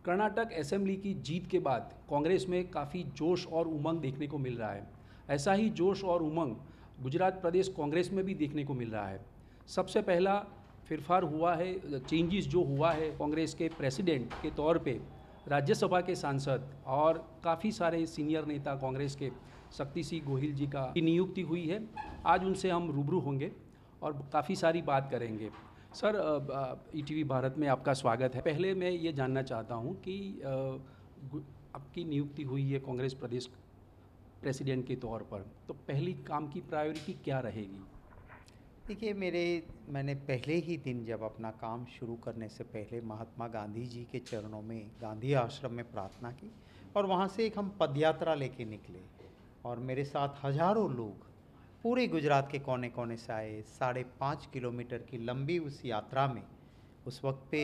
Karnataka assembly की जीत के बाद कांग्रेस में काफ़ी जोश और उमंग देखने को मिल रहा है। ऐसा ही जोश और उमंग गुजरात प्रदेश कांग्रेस में भी देखने को मिल रहा है। सबसे पहला फिरफार हुआ है, चेंजेस जो हुआ है कांग्रेस के प्रेसिडेंट के तौर पे राज्यसभा के सांसद और काफ़ी सारे सीनियर नेता कांग्रेस के शक्ति सिंह गोहिल जी का की नियुक्ति हुई है। आज उनसे हम रूबरू होंगे और काफ़ी सारी बात करेंगे। सर, ईटीवी भारत में आपका स्वागत है। पहले मैं ये जानना चाहता हूँ कि आपकी नियुक्ति हुई है कांग्रेस प्रदेश प्रेसिडेंट के तौर पर, तो पहली काम की प्रायोरिटी क्या रहेगी? देखिए, मैंने पहले ही दिन जब अपना काम शुरू करने से पहले महात्मा गांधी जी के चरणों में गांधी आश्रम में प्रार्थना की और वहाँ से एक हम पदयात्रा लेके निकले और मेरे साथ हजारों लोग पूरे गुजरात के कोने कोने से आए। 5.5 किलोमीटर की लंबी उस यात्रा में उस वक्त पे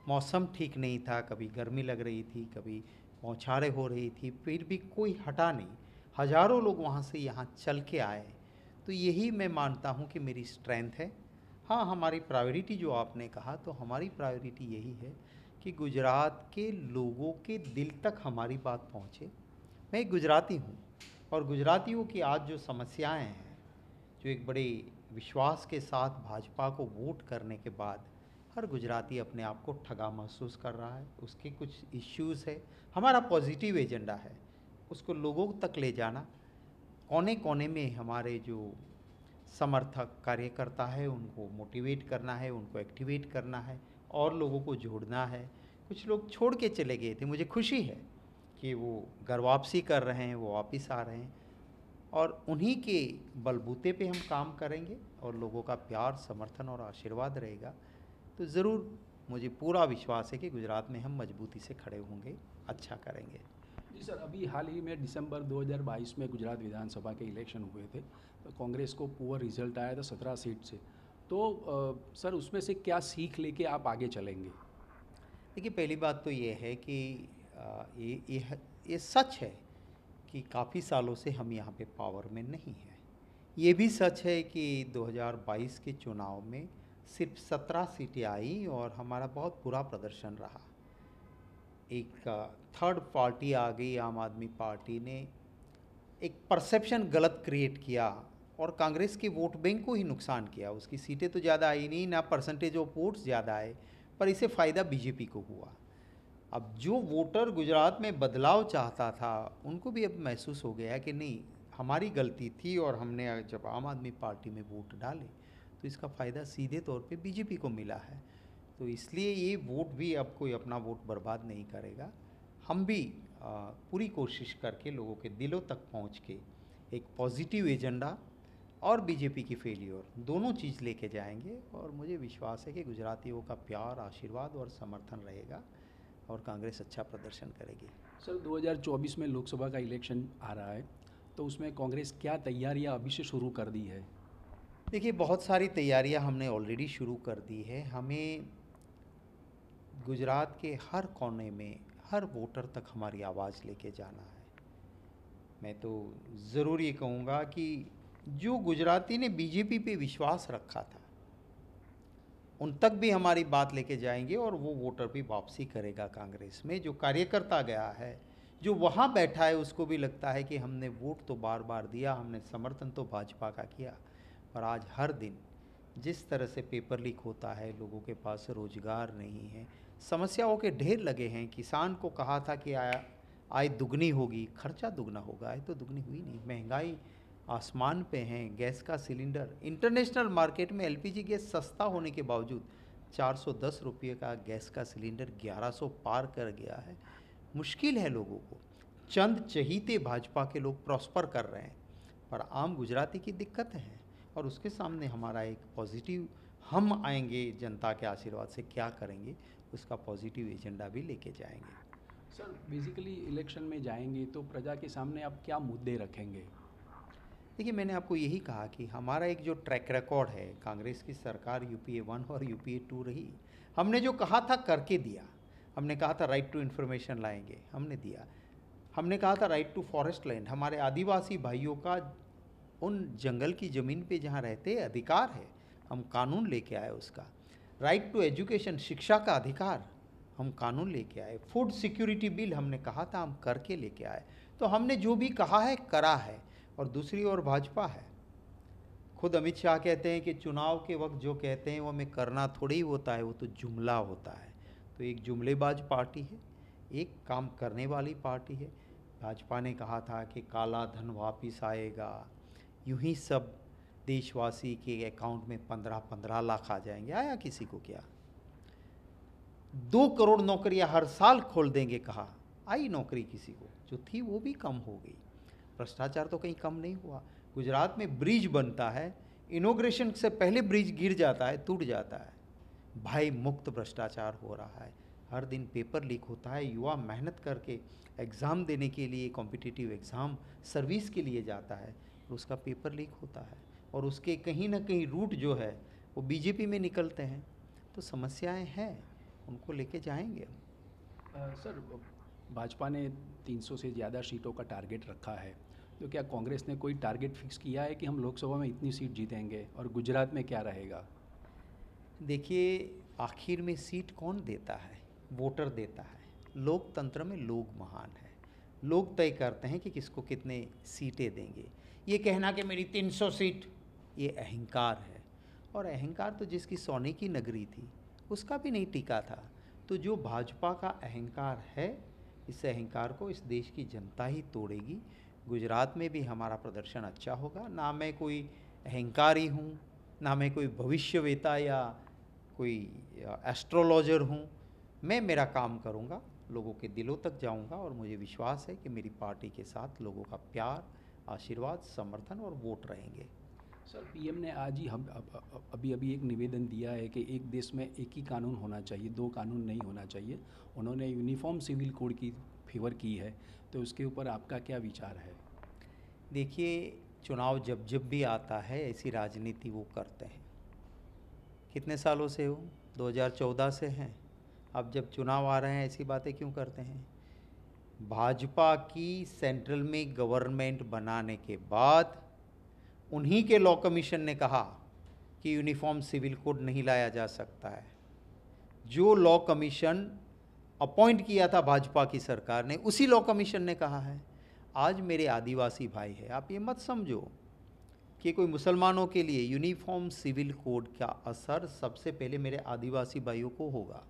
मौसम ठीक नहीं था, कभी गर्मी लग रही थी, कभी बौछारें हो रही थी, फिर भी कोई हटा नहीं। हजारों लोग वहाँ से यहाँ चल के आए। तो यही मैं मानता हूँ कि मेरी स्ट्रेंथ है। हाँ, हमारी प्रायोरिटी जो आपने कहा, तो हमारी प्रायोरिटी यही है कि गुजरात के लोगों के दिल तक हमारी बात पहुँचे। मैं एक गुजराती हूँ और गुजरातियों की आज जो समस्याएं हैं, जो एक बड़े विश्वास के साथ भाजपा को वोट करने के बाद हर गुजराती अपने आप को ठगा महसूस कर रहा है, उसके कुछ इश्यूज़ है। हमारा पॉजिटिव एजेंडा है उसको लोगों तक ले जाना। कोने कोने में हमारे जो समर्थक कार्यकर्ता है उनको मोटिवेट करना है, उनको एक्टिवेट करना है और लोगों को जोड़ना है। कुछ लोग छोड़ के चले गए थे, मुझे खुशी है कि वो घर वापसी कर रहे हैं, वो वापस आ रहे हैं और उन्हीं के बलबूते पे हम काम करेंगे और लोगों का प्यार, समर्थन और आशीर्वाद रहेगा तो ज़रूर मुझे पूरा विश्वास है कि गुजरात में हम मजबूती से खड़े होंगे, अच्छा करेंगे। जी सर, अभी हाल ही में दिसंबर 2022 में गुजरात विधानसभा के इलेक्शन हुए थे, तो कांग्रेस को पुअर रिजल्ट आया था 17 सीट से। तो सर, उसमें से क्या सीख लेके आप आगे चलेंगे? देखिए, पहली बात तो ये है कि ये सच है कि काफ़ी सालों से हम यहाँ पे पावर में नहीं हैं। ये भी सच है कि 2022 के चुनाव में सिर्फ 17 सीटें आई और हमारा बहुत बुरा प्रदर्शन रहा। एक थर्ड पार्टी आ गई, आम आदमी पार्टी ने एक परसेप्शन गलत क्रिएट किया और कांग्रेस के वोट बैंक को ही नुकसान किया। उसकी सीटें तो ज़्यादा आई नहीं, ना परसेंटेज ऑफ वोट्स ज़्यादा आए, पर इससे फ़ायदा बीजेपी को हुआ। अब जो वोटर गुजरात में बदलाव चाहता था उनको भी अब महसूस हो गया कि नहीं, हमारी गलती थी और हमने जब आम आदमी पार्टी में वोट डाले तो इसका फ़ायदा सीधे तौर पे बीजेपी को मिला है। तो इसलिए ये वोट भी अब कोई अपना वोट बर्बाद नहीं करेगा। हम भी पूरी कोशिश करके लोगों के दिलों तक पहुंच के एक पॉजिटिव एजेंडा और बीजेपी की फेलियर दोनों चीज़ लेके जाएंगे और मुझे विश्वास है कि गुजरातियों का प्यार, आशीर्वाद और समर्थन रहेगा और कांग्रेस अच्छा प्रदर्शन करेगी। सर, 2024 में लोकसभा का इलेक्शन आ रहा है, तो उसमें कांग्रेस क्या तैयारियां अभी से शुरू कर दी है? देखिए, बहुत सारी तैयारियां हमने ऑलरेडी शुरू कर दी है। हमें गुजरात के हर कोने में हर वोटर तक हमारी आवाज़ लेके जाना है। मैं तो ज़रूर ये कहूँगा कि जो गुजराती ने बीजेपी पे विश्वास रखा था उन तक भी हमारी बात लेके जाएंगे और वो वोटर भी वापसी करेगा कांग्रेस में। जो कार्यकर्ता गया है, जो वहाँ बैठा है, उसको भी लगता है कि हमने वोट तो बार बार दिया, हमने समर्थन तो भाजपा का किया, पर आज हर दिन जिस तरह से पेपर लीक होता है, लोगों के पास रोज़गार नहीं है, समस्याओं के ढेर लगे हैं। किसान को कहा था कि आय दुगनी होगी, खर्चा दुगना होगा, आय तो दुगनी हुई नहीं। महंगाई आसमान पे हैं। गैस का सिलेंडर इंटरनेशनल मार्केट में एलपीजी गैस सस्ता होने के बावजूद 410 रुपये का गैस का सिलेंडर 1100 पार कर गया है। मुश्किल है लोगों को। चंद चहीते भाजपा के लोग प्रॉस्पर कर रहे हैं, पर आम गुजराती की दिक्कत है और उसके सामने हमारा एक पॉजिटिव, हम आएंगे जनता के आशीर्वाद से, क्या करेंगे उसका पॉजिटिव एजेंडा भी लेके जाएंगे। सर, बेसिकली इलेक्शन में जाएंगे तो प्रजा के सामने आप क्या मुद्दे रखेंगे? देखिए, मैंने आपको यही कहा कि हमारा एक जो ट्रैक रिकॉर्ड है, कांग्रेस की सरकार यूपीए 1 और यूपीए 2 रही। हमने जो कहा था करके दिया। हमने कहा था राइट टू इन्फॉर्मेशन लाएंगे, हमने दिया। हमने कहा था राइट टू फॉरेस्ट लैंड, हमारे आदिवासी भाइयों का उन जंगल की ज़मीन पे जहाँ रहते अधिकार है, हम कानून लेके आए उसका। राइट टू एजुकेशन, शिक्षा का अधिकार, हम कानून लेके आए, फूड सिक्योरिटी बिल हमने कहा था हम करके लेके आए। तो हमने जो भी कहा है करा है। और दूसरी ओर भाजपा है, खुद अमित शाह कहते हैं कि चुनाव के वक्त जो कहते हैं वो हमें करना थोड़ी ही होता है, वो तो जुमला होता है। तो एक जुमलेबाज पार्टी है, एक काम करने वाली पार्टी है। भाजपा ने कहा था कि काला धन वापिस आएगा, यूं ही सब देशवासी के अकाउंट में 15-15 लाख आ जाएंगे। आया किसी को क्या? 2 करोड़ नौकरियां हर साल खोल देंगे कहा, आई नौकरी किसी को? जो थी वो भी कम हो गई। भ्रष्टाचार तो कहीं कम नहीं हुआ। गुजरात में ब्रिज बनता है, इनोग्रेशन से पहले ब्रिज गिर जाता है, टूट जाता है। भय मुक्त भ्रष्टाचार हो रहा है। हर दिन पेपर लीक होता है, युवा मेहनत करके एग्ज़ाम देने के लिए, कॉम्पिटिटिव एग्ज़ाम सर्विस के लिए जाता है और उसका पेपर लीक होता है और उसके कहीं ना कहीं रूट जो है वो बीजेपी में निकलते हैं। तो समस्याएं हैं, उनको लेके जाएंगे हम। सर, भाजपा ने 300 से ज़्यादा सीटों का टारगेट रखा है, तो क्या कांग्रेस ने कोई टारगेट फिक्स किया है कि हम लोकसभा में इतनी सीट जीतेंगे, और गुजरात में क्या रहेगा? देखिए, आखिर में सीट कौन देता है? वोटर देता है। लोकतंत्र में लोग महान है, लोग तय करते हैं कि किसको कितने सीटें देंगे। ये कहना कि मेरी 300 सीट, ये अहंकार है। और अहंकार तो जिसकी सोने की नगरी थी उसका भी नहीं टिका था। तो जो भाजपा का अहंकार है, इस अहंकार को इस देश की जनता ही तोड़ेगी। गुजरात में भी हमारा प्रदर्शन अच्छा होगा। ना मैं कोई अहंकारी हूँ, ना मैं कोई भविष्यवेता या कोई एस्ट्रोलॉजर हूँ। मैं मेरा काम करूँगा, लोगों के दिलों तक जाऊँगा और मुझे विश्वास है कि मेरी पार्टी के साथ लोगों का प्यार, आशीर्वाद, समर्थन और वोट रहेंगे। सर, पीएम ने आज ही हम अभी एक निवेदन दिया है कि एक देश में एक ही कानून होना चाहिए, 2 कानून नहीं होना चाहिए। उन्होंने यूनिफॉर्म सिविल कोड की फेवर की है, तो उसके ऊपर आपका क्या विचार है? देखिए, चुनाव जब जब भी आता है ऐसी राजनीति वो करते हैं। कितने सालों से हो? 2014 से हैं। अब जब चुनाव आ रहे हैं ऐसी बातें क्यों करते हैं? भाजपा की सेंट्रल में गवर्नमेंट बनाने के बाद उन्हीं के लॉ कमीशन ने कहा कि यूनिफॉर्म सिविल कोड नहीं लाया जा सकता है। जो लॉ कमीशन अपॉइंट किया था भाजपा की सरकार ने, उसी लॉ कमीशन ने कहा है। आज मेरे आदिवासी भाई है, आप ये मत समझो कि कोई मुसलमानों के लिए यूनिफॉर्म सिविल कोड का असर सबसे पहले मेरे आदिवासी भाइयों को होगा।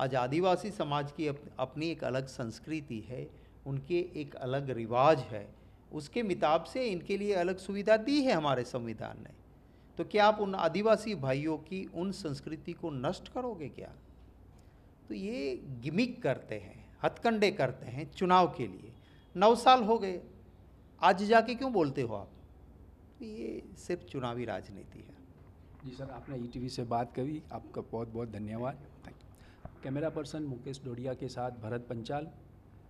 आज आदिवासी समाज की अपनी एक अलग संस्कृति है, उनके एक अलग रिवाज है, उसके मिताब से इनके लिए अलग सुविधा दी है हमारे संविधान ने। तो क्या आप उन आदिवासी भाइयों की उन संस्कृति को नष्ट करोगे क्या? तो ये गिमिक करते हैं, हथकंडे करते हैं चुनाव के लिए। 9 साल हो गए, आज जाके क्यों बोलते हो आप? तो ये सिर्फ चुनावी राजनीति है। जी सर, आपने ईटीवी से बात करी, आपका बहुत बहुत धन्यवाद। Thank you. Camera person Mukesh Dodiya के साथ भरत पंचाल,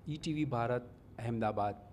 ईटीवी भारत, अहमदाबाद।